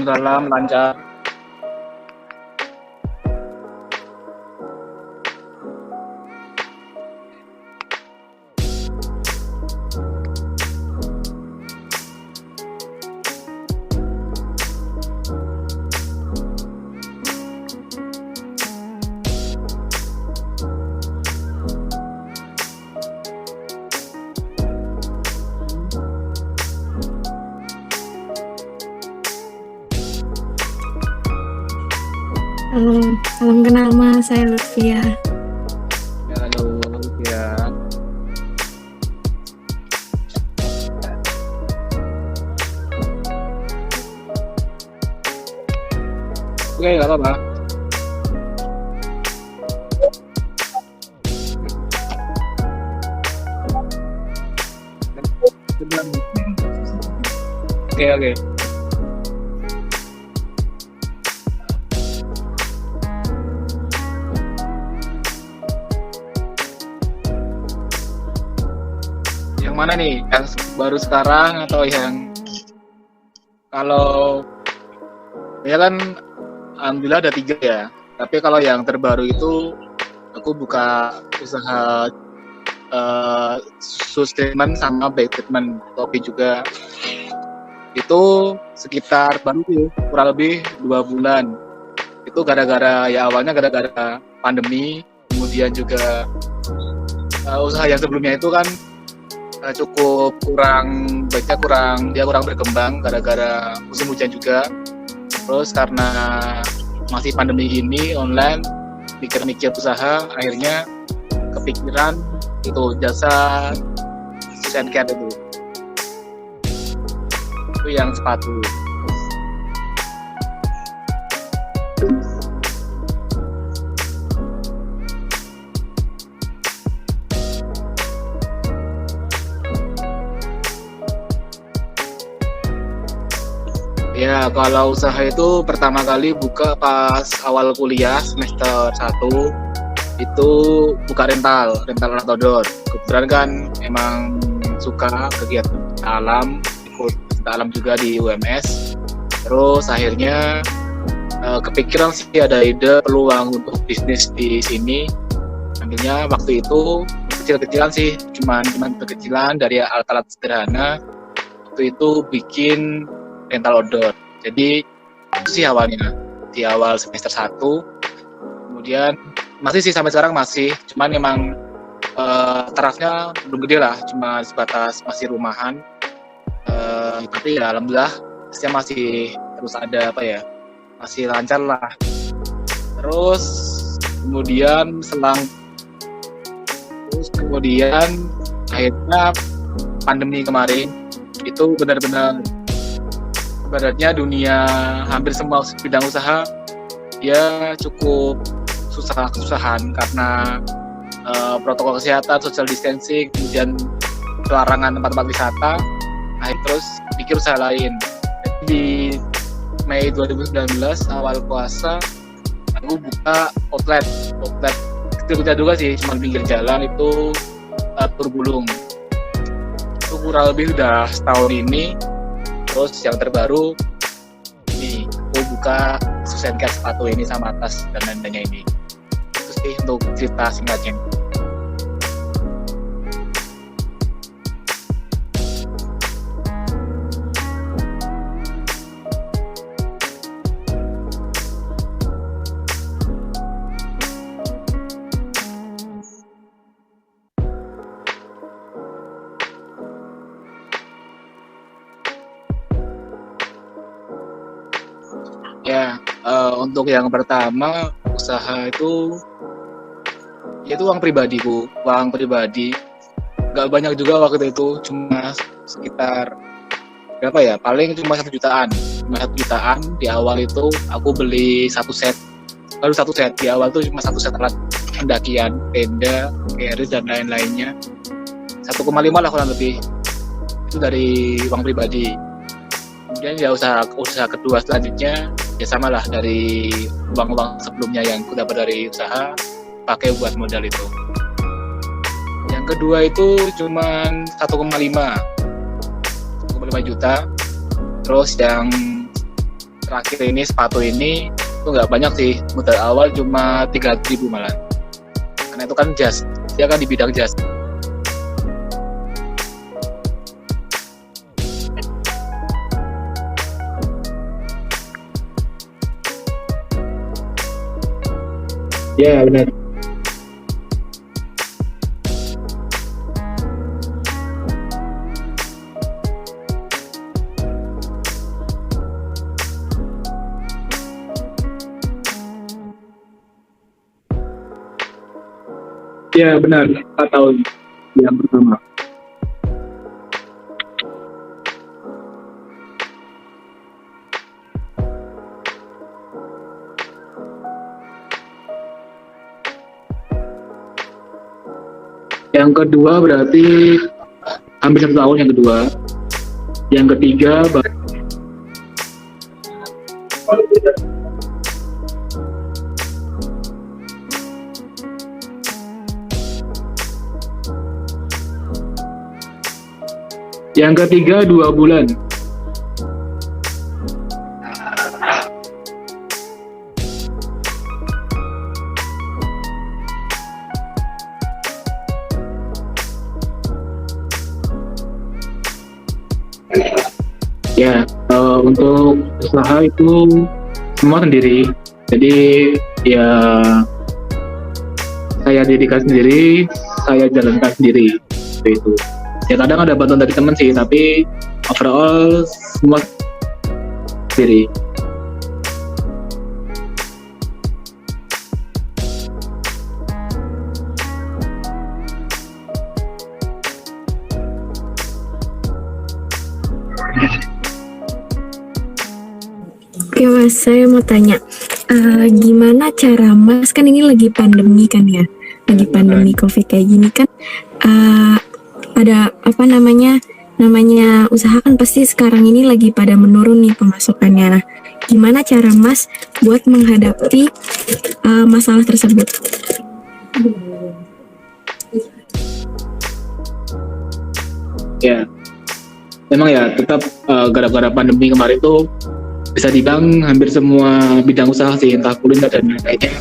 salam lancar. Halo, salam kenal Mas, saya Lutfia. Ya, halo ya. Oke, nggak apa-apa. Oke. Yang mana nih? Yang baru sekarang atau yang kalau ya kan alhamdulillah ada 3 ya. Tapi kalau yang terbaru itu aku buka usaha shoes treatment sama bag treatment, topi juga. Itu sekitar baru tuh, kurang lebih 2 bulan. Itu gara-gara pandemi, kemudian juga usaha yang sebelumnya itu kan cukup kurang berkembang gara-gara musim hujan juga. Terus karena masih pandemi gini online, mikir-mikir usaha, akhirnya kepikiran itu jasa skincare itu yang sepatu. Ya, kalau usaha itu pertama kali buka pas awal kuliah semester 1, itu buka rental outdoor. Kebetulan kan emang suka kegiatan alam, ikut alam juga di UMS. Terus akhirnya kepikiran sih ada ide peluang untuk bisnis di sini. Ambilnya waktu itu kecil-kecilan sih, cuman kecil-kecilan dari alat-alat sederhana. Waktu itu bikin rental outdoor. Jadi itu sih awalnya di awal semester 1. Kemudian masih sih sampai sekarang masih, cuman memang tarafnya belum gede lah, cuma sebatas masih rumahan. Tapi ya alhamdulillah masih terus ada masih lancar lah. Terus kemudian akhirnya pandemi kemarin itu benar-benar ibaratnya dunia hampir semua bidang usaha ya cukup kesusahan karena protokol kesehatan, social distancing, kemudian pelarangan tempat-tempat wisata. Terus pikir usaha lain. Di Mei 2019 awal puasa aku buka outlet kecil-kecil juga sih, cuma pinggir jalan itu Turbulung. Itu kurang lebih udah setahun ini. Terus yang terbaru ini aku buka skincare sepatu ini sama tas dan lain-lainnya ini. Itu sih untuk cerita singkatnya. Ya, untuk yang pertama usaha itu uang pribadiku, uang pribadi. Gak banyak juga waktu itu, cuma sekitar berapa ya? Paling cuma 1 jutaan. Di awal itu aku beli satu set. Baru satu set di awal tuh cuma 1 set alat pendakian, tenda, keris dan lain-lainnya. 1,5 lah kurang lebih. Itu dari uang pribadi. Kemudian ya usaha kedua selanjutnya ya sama lah, dari uang sebelumnya yang aku dapat dari usaha pakai buat modal itu. Yang kedua itu cuman 1,5 juta. Terus yang terakhir ini sepatu ini itu nggak banyak sih, modal awal cuma 3.000 malah, karena itu kan jas, dia kan di bidang jas. Ya benar. Ya benar, 4 tahun yang pertama. Yang kedua berarti hampir 1 tahun yang kedua. Yang ketiga yang ketiga 2 bulan. Ya, untuk usaha itu semua sendiri. Jadi ya saya dirikan sendiri, saya jalankan sendiri. Seperti itu. Ya kadang ada bantuan dari teman sih, tapi overall semua sendiri. Oke Mas, saya mau tanya, gimana cara Mas, kan ini lagi pandemi kan ya, lagi pandemi COVID kayak gini kan, ada apa namanya usaha kan pasti sekarang ini lagi pada menurun nih pemasukannya. Nah, gimana cara Mas buat menghadapi masalah tersebut? Ya, memang ya tetap gara-gara pandemi kemarin tuh bisa dibilang hampir semua bidang usaha sih, entah kuliner dan lainnya,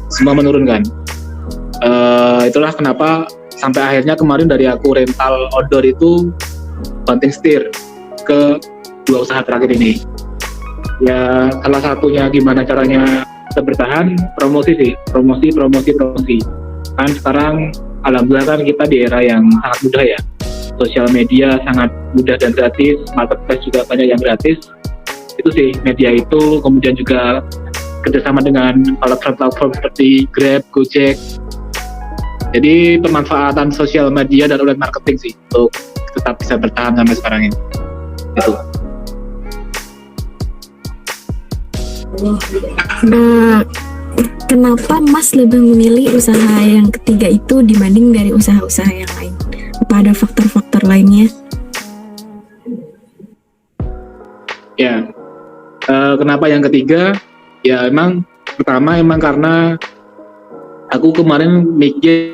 semua menurun kan. Itulah kenapa sampai akhirnya kemarin dari aku rental outdoor itu banting setir ke 2 usaha terakhir ini. Ya salah satunya gimana caranya kita bertahan, promosi sih, promosi. Kan sekarang alhamdulillah kan kita di era yang sangat mudah ya, sosial media sangat mudah dan gratis, marketplace juga banyak yang gratis. Itu sih media itu, kemudian juga kerjasama dengan platform seperti Grab, Gojek. Jadi pemanfaatan sosial media dan online marketing sih untuk tetap bisa bertahan sampai sekarang ini. Itu. Kenapa Mas lebih memilih usaha yang ketiga itu dibanding dari usaha-usaha yang lain? Apa ada faktor-faktor lainnya? Ya, kenapa yang ketiga? Ya emang pertama karena aku kemarin mikir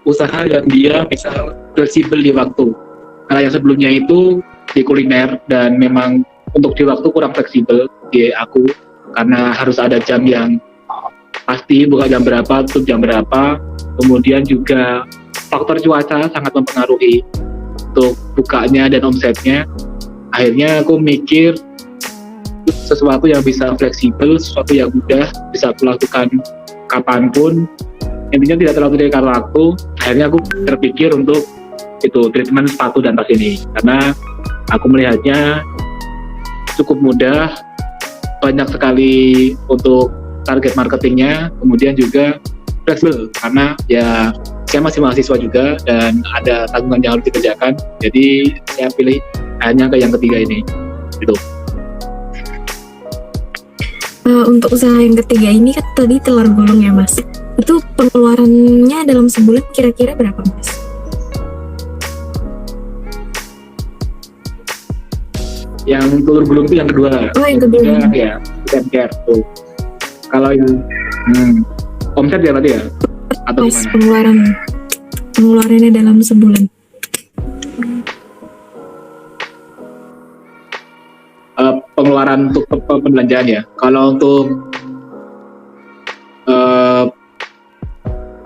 usaha yang dia misal fleksibel di waktu. Karena yang sebelumnya itu di kuliner dan memang untuk di waktu kurang fleksibel di aku, karena harus ada jam yang pasti, buka jam berapa, tutup jam berapa. Kemudian juga faktor cuaca sangat mempengaruhi untuk bukanya dan omsetnya. Akhirnya aku mikir sesuatu yang bisa fleksibel, sesuatu yang mudah bisa aku lakukan kapanpun, intinya tidak terlalu terikat waktu. Akhirnya aku terpikir untuk itu treatment sepatu dan tas ini, karena aku melihatnya cukup mudah, banyak sekali untuk target marketingnya, kemudian juga fleksibel karena ya saya masih mahasiswa juga dan ada tanggungan yang harus dikerjakan. Jadi saya pilih hanya ke yang ketiga ini gitu. Untuk usaha yang ketiga ini kan tadi telur gulung ya Mas, itu pengeluarannya dalam sebulan kira-kira berapa Mas? Yang telur gulung itu yang kedua. Oh, yang kedua. Ya, skincare tuh. Kalau yang omset ya berarti ya? Atau Mas, gimana? pengeluarannya dalam sebulan. Pengeluaran saran untuk pembelanjaan ya. Kalau untuk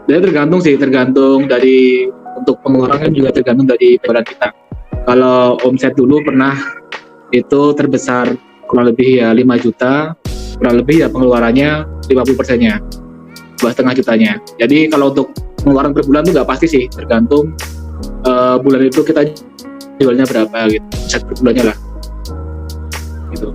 dia tergantung dari untuk pengeluaran kan juga tergantung dari pengeluaran kita. Kalau omset dulu pernah itu terbesar kurang lebih ya 5 juta, kurang lebih ya pengeluarannya 50%-nya, 2,5 jutanya. Jadi kalau untuk pengeluaran per bulan tuh nggak pasti sih, tergantung bulan itu kita jualnya berapa gitu, omset per bulannya lah gitu.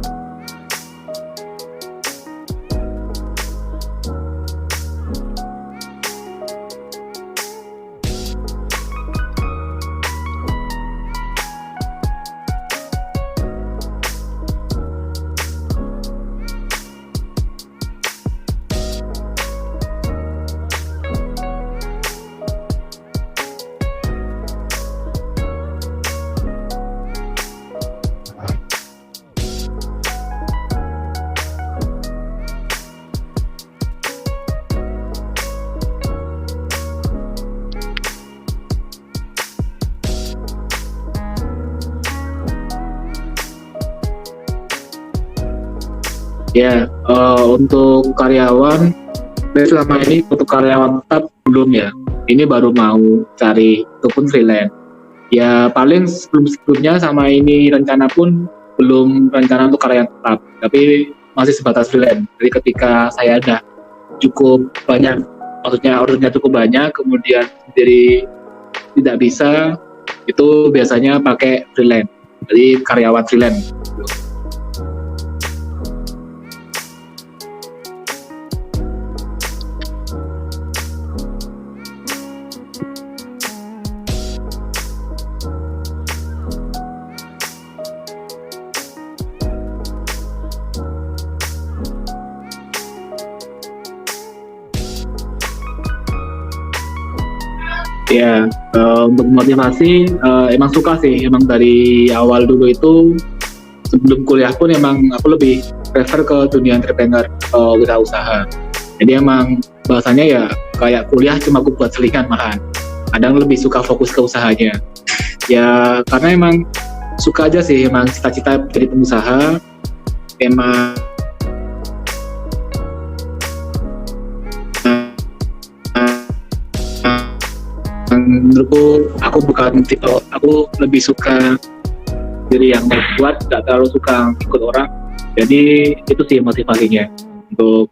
Ya, untuk karyawan, selama ini untuk karyawan tetap belum ya. Ini baru mau cari, itu pun freelance. Ya paling sebelumnya sama ini rencana pun belum rencana untuk karyawan tetap, tapi masih sebatas freelance. Jadi ketika saya ada cukup banyak, maksudnya ordernya cukup banyak, kemudian sendiri tidak bisa, itu biasanya pakai freelance. Jadi karyawan freelance. Ya, untuk motivasi emang suka sih, emang dari awal dulu itu sebelum kuliah pun emang aku lebih prefer ke dunia entrepreneur, usaha. Jadi emang bahasanya ya kayak kuliah cuma aku buat selingan malahan. Kadang lebih suka fokus ke usahanya. Ya karena emang suka aja sih, emang cita-cita jadi pengusaha, emang menurutku aku bukan tipe, aku lebih suka diri yang buat, gak terlalu suka ikut orang. Jadi itu sih motivasinya untuk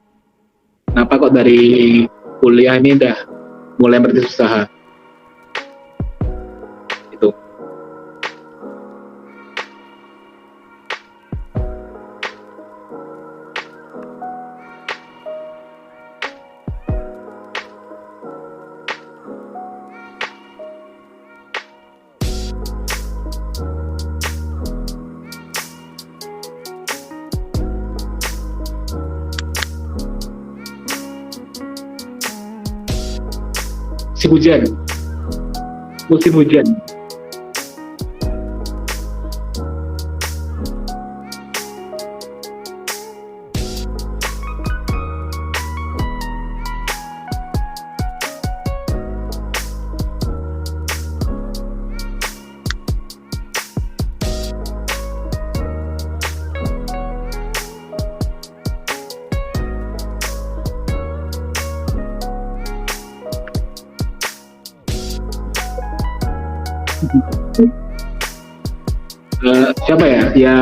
kenapa kok dari kuliah ini udah mulai berintis usaha itu. Musim hujan. Siapa ya? Ya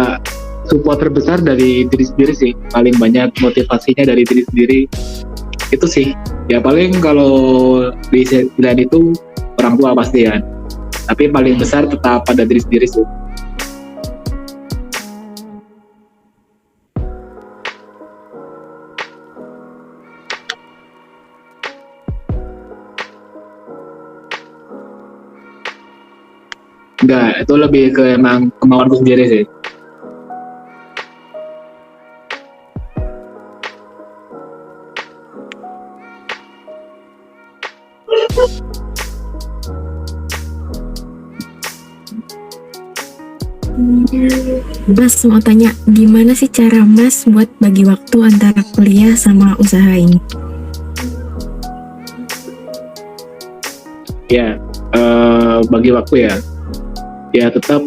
support terbesar dari diri sendiri sih, paling banyak motivasinya dari diri sendiri itu sih. Ya paling kalau di pilihan itu orang tua pasti ya, tapi paling besar tetap pada diri sendiri sih. Enggak, itu lebih ke emang kemauanku sendiri sih. Mas mau tanya, gimana sih cara Mas buat bagi waktu antara kuliah sama usaha ini? Ya, bagi waktu ya. Ya tetap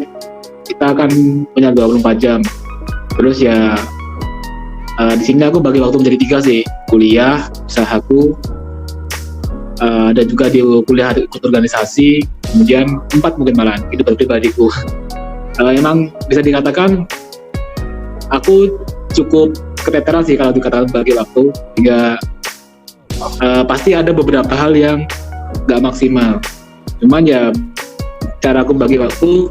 kita akan punya 24 jam. Terus ya di sini aku bagi waktu menjadi 3 sih, kuliah, usahaku, dan juga di kuliah ikut organisasi, kemudian 4 mungkin malah hidup pribadiku. Emang bisa dikatakan aku cukup keteteran sih kalau dikatakan bagi waktu, hingga pasti ada beberapa hal yang nggak maksimal. Cuman ya cara aku bagi waktu,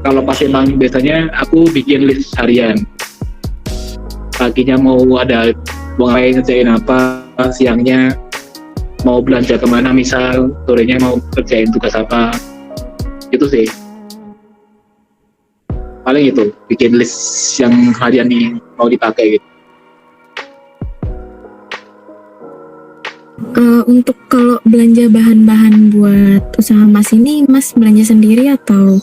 kalau pas emang biasanya aku bikin list harian. Paginya mau ngapain, ngerjain apa, siangnya mau belanja kemana misal, sorenya mau kerjain tugas apa, itu sih. Paling itu, bikin list yang harian nih mau dipakai gitu. Untuk kalau belanja bahan-bahan buat usaha Mas ini, Mas belanja sendiri atau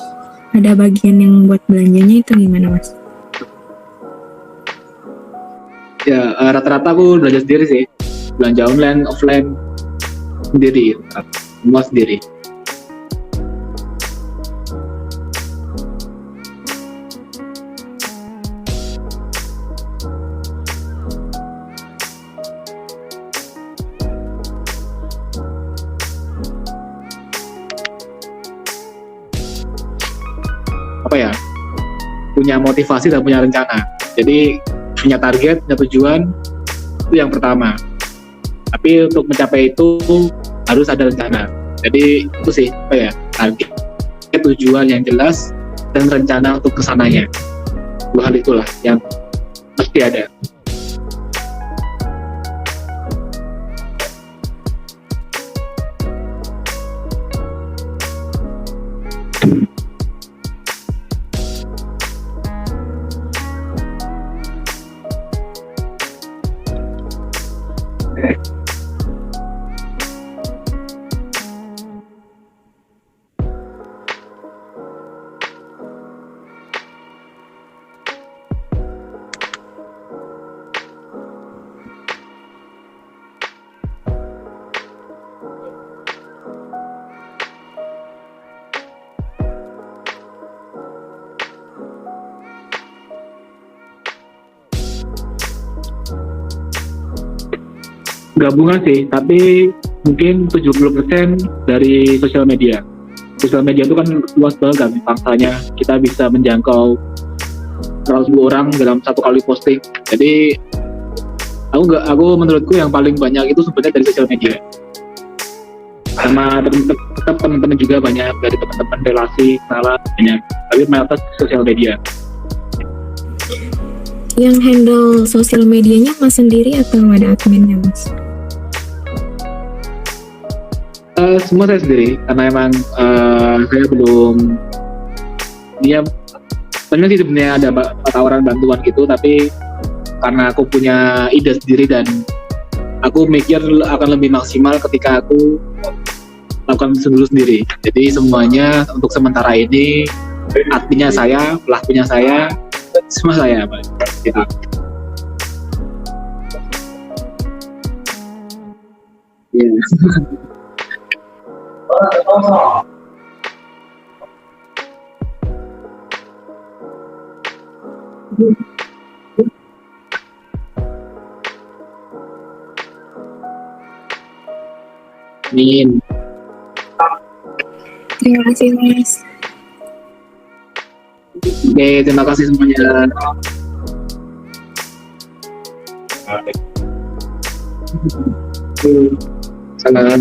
ada bagian yang buat belanjanya itu gimana, Mas? Ya rata-rata aku belanja sendiri sih, belanja online, offline sendiri, semua sendiri. Apa ya, punya motivasi dan punya rencana. Jadi punya target, punya tujuan, itu yang pertama. Tapi untuk mencapai itu harus ada rencana. Jadi itu sih, apa ya, target, tujuan yang jelas, dan rencana untuk kesananya. Dua hal itulah yang pasti ada. Gabungan sih, tapi mungkin 70% dari sosial media. Sosial media itu kan luas banget kan pangsanya, kita bisa menjangkau 100 orang dalam satu kali posting. Jadi aku menurutku yang paling banyak itu sebenarnya dari sosial media. Sama tetap teman-teman juga banyak, dari teman-teman relasi, kenalan banyak, tapi mayoritas sosial media. Yang handle sosial medianya Mas sendiri atau ada adminnya, Mas? Semua saya sendiri, karena emang saya belum, dia sebenarnya ada tawaran bantuan gitu, tapi karena aku punya ide sendiri dan aku mikir akan lebih maksimal ketika aku lakukan dulu sendiri. Jadi semuanya untuk sementara ini adminnya saya, pelakunya saya, semua saya, Pak. Gitu. Yeah. Amin. Terima kasih, Mas. Oke, terima kasih semuanya. Salam.